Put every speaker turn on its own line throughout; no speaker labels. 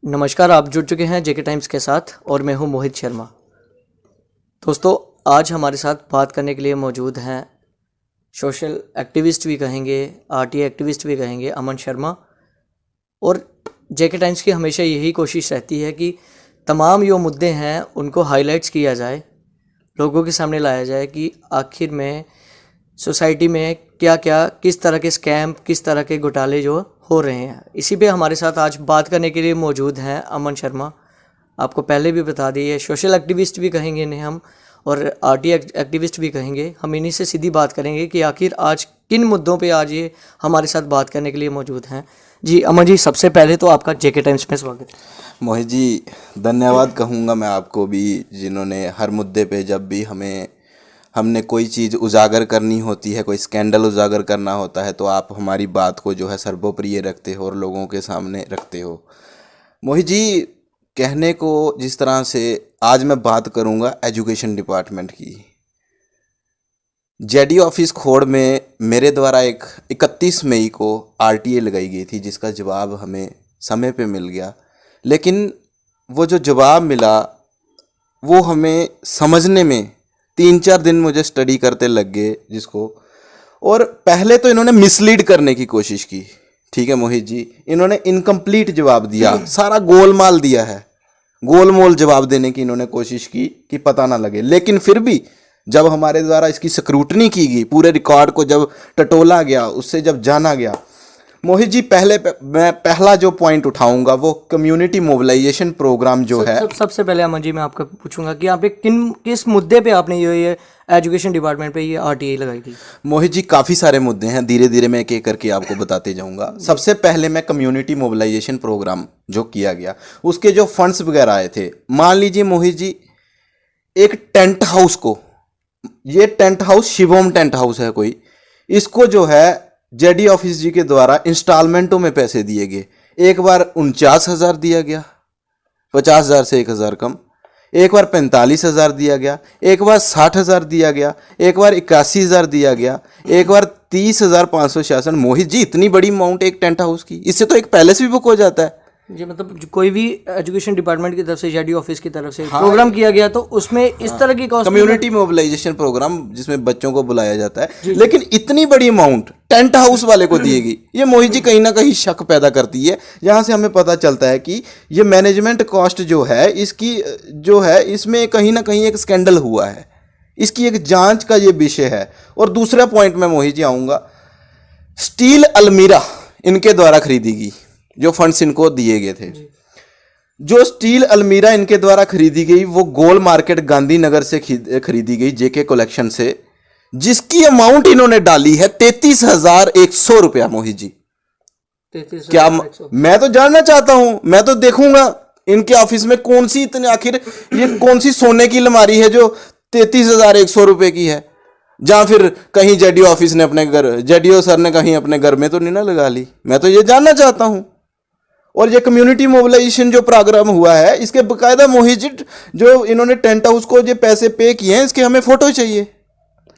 नमस्कार, आप जुड़ चुके हैं जेके टाइम्स के साथ और मैं हूं मोहित शर्मा। दोस्तों, आज हमारे साथ बात करने के लिए मौजूद हैं सोशल एक्टिविस्ट भी कहेंगे, आरटीआई एक्टिविस्ट भी कहेंगे, अमन शर्मा। और जेके टाइम्स की हमेशा यही कोशिश रहती है कि तमाम जो मुद्दे हैं उनको हाईलाइट्स किया जाए, लोगों के सामने लाया जाए कि आखिर में सोसाइटी में क्या क्या, किस तरह के स्कैम, किस तरह के घोटाले जो हो रहे हैं। इसी पे हमारे साथ आज बात करने के लिए मौजूद हैं अमन शर्मा। आपको पहले भी बता दिए, सोशल एक्टिविस्ट भी कहेंगे इन्हें हम, और आरटीआई एक्टिविस्ट भी कहेंगे। हम इन्हीं से सीधी बात करेंगे कि आखिर आज किन मुद्दों पे आज ये हमारे साथ बात करने के लिए मौजूद हैं। जी अमन जी, सबसे पहले तो आपका जेके टाइम्स में स्वागत है।
मोहित जी, धन्यवाद कहूँगा मैं आपको भी, जिन्होंने हर मुद्दे पे जब भी हमने कोई चीज़ उजागर करनी होती है, कोई स्कैंडल उजागर करना होता है, तो आप हमारी बात को जो है सर्वोप्रिय रखते हो और लोगों के सामने रखते हो। मोहित जी, कहने को जिस तरह से आज मैं बात करूंगा एजुकेशन डिपार्टमेंट की। जेडी ऑफिस खोड़ में मेरे द्वारा एक 31 मई को आरटीए लगाई गई थी, जिसका जवाब हमें समय पे मिल गया। लेकिन वो जो जवाब मिला वो हमें समझने में 3-4 दिन मुझे स्टडी करते लग गए जिसको। और पहले तो इन्होंने मिसलीड करने की कोशिश की, ठीक है मोहित जी। इन्होंने इनकम्प्लीट जवाब दिया, सारा गोलमाल दिया है, गोलमोल जवाब देने की इन्होंने कोशिश की कि पता ना लगे। लेकिन फिर भी जब हमारे द्वारा इसकी स्क्रूटनी की गई, पूरे रिकॉर्ड को जब टटोला गया, उससे जब जाना गया, मोहित जी, मैं पहला जो पॉइंट उठाऊंगा वो कम्युनिटी मोबिलाइजेशन प्रोग्राम जो है।
सबसे पहले अमन जी, मैं आपको पूछूंगा कि आप किस मुद्दे पे आपने ये एजुकेशन डिपार्टमेंट पे ये आरटीआई लगाई थी।
मोहित जी, काफ़ी सारे मुद्दे हैं, धीरे धीरे मैं एक एक करके आपको बताते जाऊंगा। सबसे पहले मैं कम्युनिटी मोबिलाइजेशन प्रोग्राम जो किया गया, उसके जो फंड्स वगैरह आए थे। मान लीजिए मोहित जी, एक टेंट हाउस को, ये tent house Shivom tent house है कोई, इसको जो है जेडी ऑफिस जी के द्वारा इंस्टॉलमेंटों में पैसे दिए गए। एक बार 49,000 दिया गया, 50,000 से 1,000 कम। एक बार 45,000 दिया गया, एक बार 60,000 दिया गया, एक बार 81,000 दिया गया, एक बार 30,566। मोहित जी, इतनी बड़ी अमाउंट एक टेंट हाउस की, इससे तो एक पैलेस भी बुक हो जाता है
जी। मतलब कोई भी एजुकेशन डिपार्टमेंट की तरफ से, जेडी ऑफिस की तरफ से प्रोग्राम किया गया तो उसमें इस तरह की कॉस्ट,
कम्युनिटी मोबिलाइजेशन प्रोग्राम जिसमें बच्चों को बुलाया जाता है। लेकिन इतनी बड़ी अमाउंट टेंट हाउस वाले को दिएगी, ये मोहित जी कहीं ना कहीं शक पैदा करती है। यहाँ से हमें पता चलता है कि ये मैनेजमेंट कॉस्ट जो है इसकी, जो है इसमें कहीं ना कहीं एक स्कैंडल हुआ है, इसकी एक जांच का ये विषय है। और दूसरा पॉइंट में मोहित जी आऊँगा, स्टील अलमीरा इनके द्वारा खरीदी गई, जो फंड्स इनको दिए गए थे। जो स्टील अलमीरा इनके द्वारा खरीदी गई वो गोल मार्केट गांधीनगर से खरीदी गई, जेके कलेक्शन से, जिसकी अमाउंट इन्होंने डाली है 33,100 रुपया। मोहित जी, क्या मैं तो जानना चाहता हूं, मैं तो देखूंगा इनके ऑफिस में कौन सी इतनी, आखिर ये कौन सी सोने की अलमारी है जो 33,100 रुपए की है। जहां फिर कहीं जेडीओ ऑफिस ने अपने घर, जेडीओ सर ने कहीं अपने घर में तो नहीं ना लगा ली। मैं तो ये जानना चाहता हूं। और ये कम्युनिटी मोबिलाइजेशन जो प्रोग्राम हुआ है, इसके बकायदा मोहित जी, जो इन्होंने टेंट हाउस को जो पैसे पे किए हैं, इसके हमें फोटो चाहिए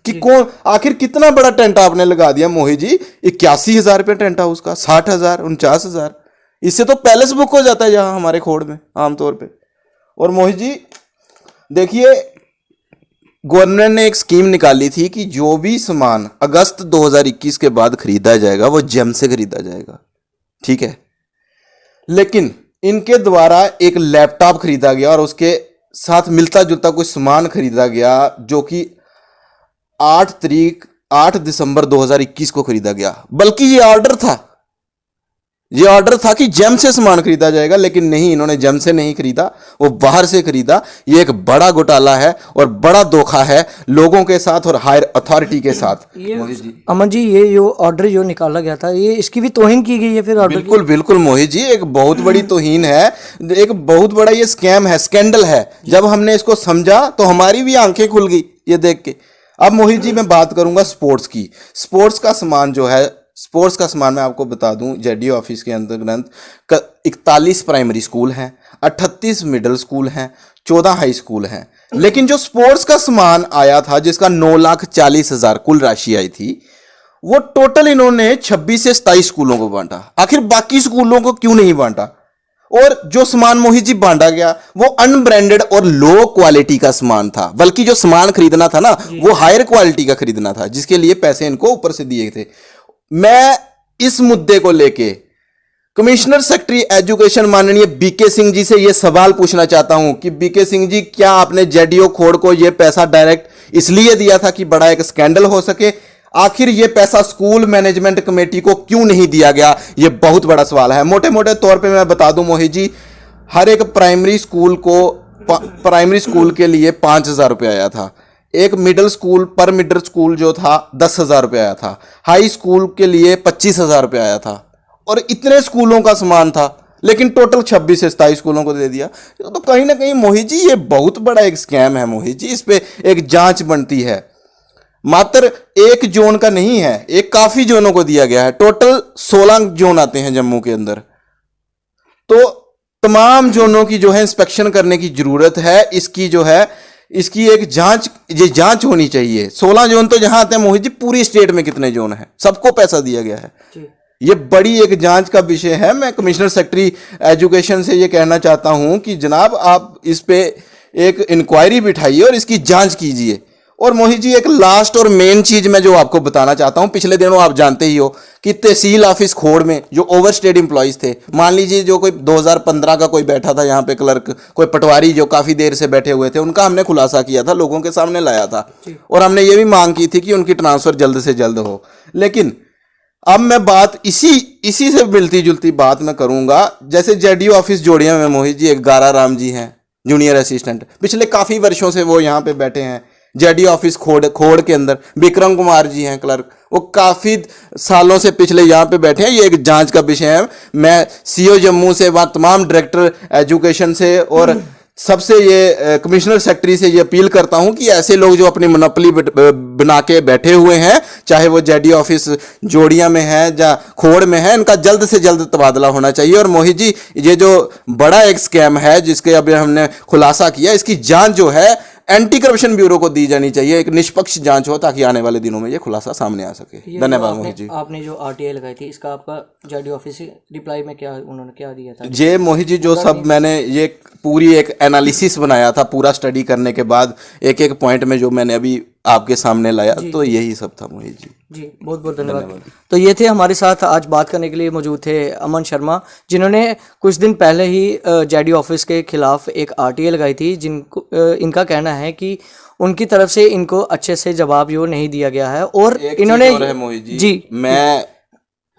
कि कौन, आखिर कितना बड़ा टेंट आपने लगा दिया मोहित जी। 81,000 रुपये टेंट हाउस का, 60,000, 49,000, इससे तो पैलेस बुक हो जाता है यहाँ हमारे खोड़ में आमतौर पर। और मोहित जी देखिए, गवर्नमेंट ने एक स्कीम निकाली थी कि जो भी सामान अगस्त 2021 के बाद खरीदा जाएगा वो जेम से खरीदा जाएगा, ठीक है। लेकिन इनके द्वारा एक लैपटॉप खरीदा गया और उसके साथ मिलता जुलता कुछ सामान खरीदा गया, जो कि 8 दिसंबर 2021 को खरीदा गया। बल्कि ये ऑर्डर था कि जेम से सामान खरीदा जाएगा, लेकिन नहीं, इन्होंने जेम से नहीं खरीदा, वो बाहर से खरीदा। ये एक बड़ा घोटाला है और बड़ा धोखा है लोगों के साथ और हायर अथॉरिटी के साथ।
अमन जी, ये जो ऑर्डर जो निकाला गया था, ये इसकी भी तौहीन की गई है फिर ऑर्डर?
बिल्कुल बिल्कुल मोहित जी, एक बहुत बड़ी तौहीन है, एक बहुत बड़ा ये स्कैम है, स्कैंडल है। जब हमने इसको समझा तो हमारी भी आंखें खुल गई ये देख के। अब मोहित जी, मैं बात करूंगा स्पोर्ट्स की। स्पोर्ट्स का सामान जो है, स्पोर्ट्स का सामान मैं आपको बता दूं, जेडी ऑफिस के अंतर्गत 41 प्राइमरी स्कूल हैं, 38 मिडिल स्कूल हैं, 14 हाई स्कूल हैं। लेकिन जो स्पोर्ट्स का सामान आया था, जिसका 9,40,000 कुल राशि आई थी, वो टोटल इन्होंने 26 से 27 स्कूलों को बांटा। आखिर बाकी स्कूलों को क्यों नहीं बांटा? और जो सामान मोहित जी बांटा गया वो अनब्रांडेड और लो क्वालिटी का सामान था, बल्कि जो सामान खरीदना था ना वो हायर क्वालिटी का खरीदना था, जिसके लिए पैसे इनको ऊपर से दिए थे। मैं इस मुद्दे को लेके कमिश्नर सेक्रेटरी एजुकेशन माननीय बीके सिंह जी से यह सवाल पूछना चाहता हूं कि बीके सिंह जी, क्या आपने जेडीओ खोड़ को यह पैसा डायरेक्ट इसलिए दिया था कि बड़ा एक स्कैंडल हो सके? आखिर यह पैसा स्कूल मैनेजमेंट कमेटी को क्यों नहीं दिया गया? यह बहुत बड़ा सवाल है। मोटे मोटे तौर पे मैं बता दूं मोहित जी, हर एक प्राइमरी स्कूल के लिए 5,000 रुपये आया था। एक मिडिल स्कूल जो था 10,000 रुपये आया था। हाई स्कूल के लिए 25,000 रुपये आया था। और इतने स्कूलों का सामान था, लेकिन टोटल 26 से 27 स्कूलों को दे दिया। तो कहीं ना कहीं मोहित जी ये बहुत बड़ा एक स्कैम है मोहित जी, इस पे एक जांच बनती है। मात्र एक जोन का नहीं है, एक काफी जोनों को दिया गया है। टोटल 16 जोन आते हैं जम्मू के अंदर, तो तमाम जोनों की जो है इंस्पेक्शन करने की जरूरत है। इसकी एक जांच होनी चाहिए। 16 जोन तो जहां आते हैं मोहित जी, पूरी स्टेट में कितने जोन है, सबको पैसा दिया गया है। ये बड़ी एक जांच का विषय है। मैं कमिश्नर सेक्रेटरी एजुकेशन से ये कहना चाहता हूं कि जनाब आप इस पे एक इंक्वायरी बिठाइए और इसकी जांच कीजिए। और मोहित जी एक लास्ट और मेन चीज मैं जो आपको बताना चाहता हूं, पिछले दिनों आप जानते ही हो कि तहसील ऑफिस खोड़ में जो ओवरस्टेड एम्प्लॉइज थे, मान लीजिए जो कोई 2015 का कोई बैठा था यहाँ पे क्लर्क, कोई पटवारी जो काफी देर से बैठे हुए थे, उनका हमने खुलासा किया था, लोगों के सामने लाया था और हमने ये भी मांग की थी कि उनकी ट्रांसफर जल्द से जल्द हो। लेकिन अब मैं बात इसी से मिलती जुलती बात मैं करूंगा। जैसे जेडीओ ऑफिस जोड़िया में मोहित जी एक गारा राम जी हैं, जूनियर असिस्टेंट, पिछले काफी वर्षों से वो यहाँ पे बैठे हैं। जेडीओ ऑफिस खोड़ के अंदर विक्रम कुमार जी हैं क्लर्क, वो काफी सालों से पिछले यहाँ पे बैठे हैं। ये एक जांच का विषय है। मैं सीओ जम्मू से, वहाँ तमाम डायरेक्टर एजुकेशन से और सबसे ये कमिश्नर सेक्रेटरी से ये अपील करता हूं कि ऐसे लोग जो अपनी मोनोपोली बना के बैठे हुए हैं, चाहे वो जेडी ऑफिस जोड़िया में है या खोड़ में है, इनका जल्द से जल्द तबादला होना चाहिए। और मोहित जी ये जो बड़ा एक स्कैम है जिसके अभी हमने खुलासा किया, इसकी जांच जो है एंटी करप्शन ब्यूरो को दी जानी चाहिए, एक निष्पक्ष जांच हो, ताकि आने वाले दिनों में ये खुलासा सामने आ सके। धन्यवाद मोहित जी।
आपने जो आरटीआई लगाई थी, इसका आपका जेडी ऑफिस से रिप्लाई में उन्होंने क्या दिया था?
जे मोहित जी जो सब मैंने ये पूरी एक एनालिसिस बनाया था, पूरा स्टडी करने के बाद एक एक पॉइंट में जो मैंने अभी आपके सामने लाया, तो यही सब था मोहित जी।
जी बहुत बहुत धन्यवाद। तो ये थे हमारे साथ आज बात करने के लिए मौजूद थे अमन शर्मा, जिन्होंने कुछ दिन पहले ही जेडी ऑफिस के खिलाफ एक आरटीआई लगाई थी, जिनको इनका कहना है कि उनकी तरफ से इनको अच्छे से जवाब जो नहीं दिया गया है। और इन्होंने
मोहित जी मैं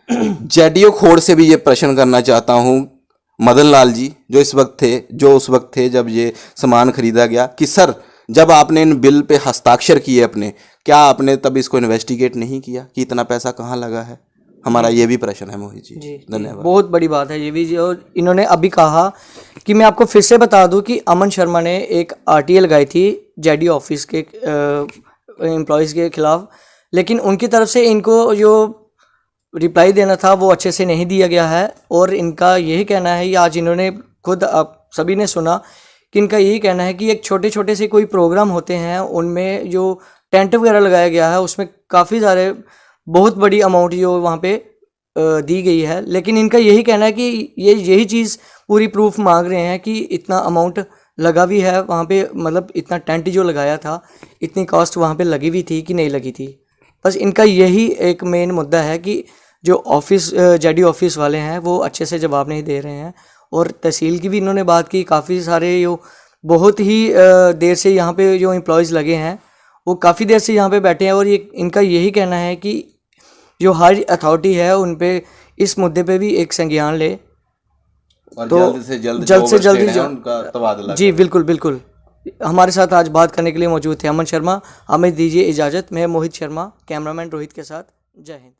जेडीओ खोड़ से भी ये प्रश्न करना चाहता हूँ, मदन लाल जी जो उस वक्त थे जब ये सामान खरीदा गया, कि सर जब आपने इन बिल पे हस्ताक्षर किए अपने, क्या आपने तब इसको इन्वेस्टिगेट नहीं किया कि इतना पैसा कहाँ लगा है? हमारा ये भी प्रश्न है मोहित जी। धन्यवाद।
बहुत बड़ी बात है ये भी। और इन्होंने अभी कहा कि मैं आपको फिर से बता दूं कि अमन शर्मा ने एक आरटीआई लगाई थी जेडी ऑफिस के एम्प्लॉयज़ के खिलाफ, लेकिन उनकी तरफ से इनको जो रिप्लाई देना था वो अच्छे से नहीं दिया गया है। और इनका यही कहना है, आज इन्होंने खुद आप सभी ने सुना कि इनका यही कहना है कि एक छोटे छोटे से कोई प्रोग्राम होते हैं, उनमें जो टेंट वगैरह लगाया गया है उसमें काफ़ी सारे बहुत बड़ी अमाउंट जो वहाँ पे दी गई है, लेकिन इनका यही कहना है कि यही चीज़ पूरी प्रूफ मांग रहे हैं कि इतना अमाउंट लगा भी है वहाँ पे, मतलब इतना टेंट जो लगाया था, इतनी कॉस्ट वहाँ पे लगी हुई थी कि नहीं लगी थी। बस इनका यही एक मेन मुद्दा है कि जो ऑफिस जेडी ऑफिस वाले हैं वो अच्छे से जवाब नहीं दे रहे हैं। और तहसील की भी इन्होंने बात की, काफ़ी सारे जो बहुत ही देर से यहाँ पे जो एम्प्लॉयज़ लगे हैं वो काफ़ी देर से यहाँ पे बैठे हैं। और ये इनका यही कहना है कि जो हायर अथॉरिटी है उन पे इस मुद्दे पे भी एक संज्ञान ले
और
तो
जल्द से जल्द उनका तबादला।
जी बिल्कुल। हमारे साथ आज बात करने के लिए मौजूद थे अमन शर्मा। हमें दीजिए इजाज़त। मैं मोहित शर्मा, कैमरामैन रोहित के साथ। जय हिंद।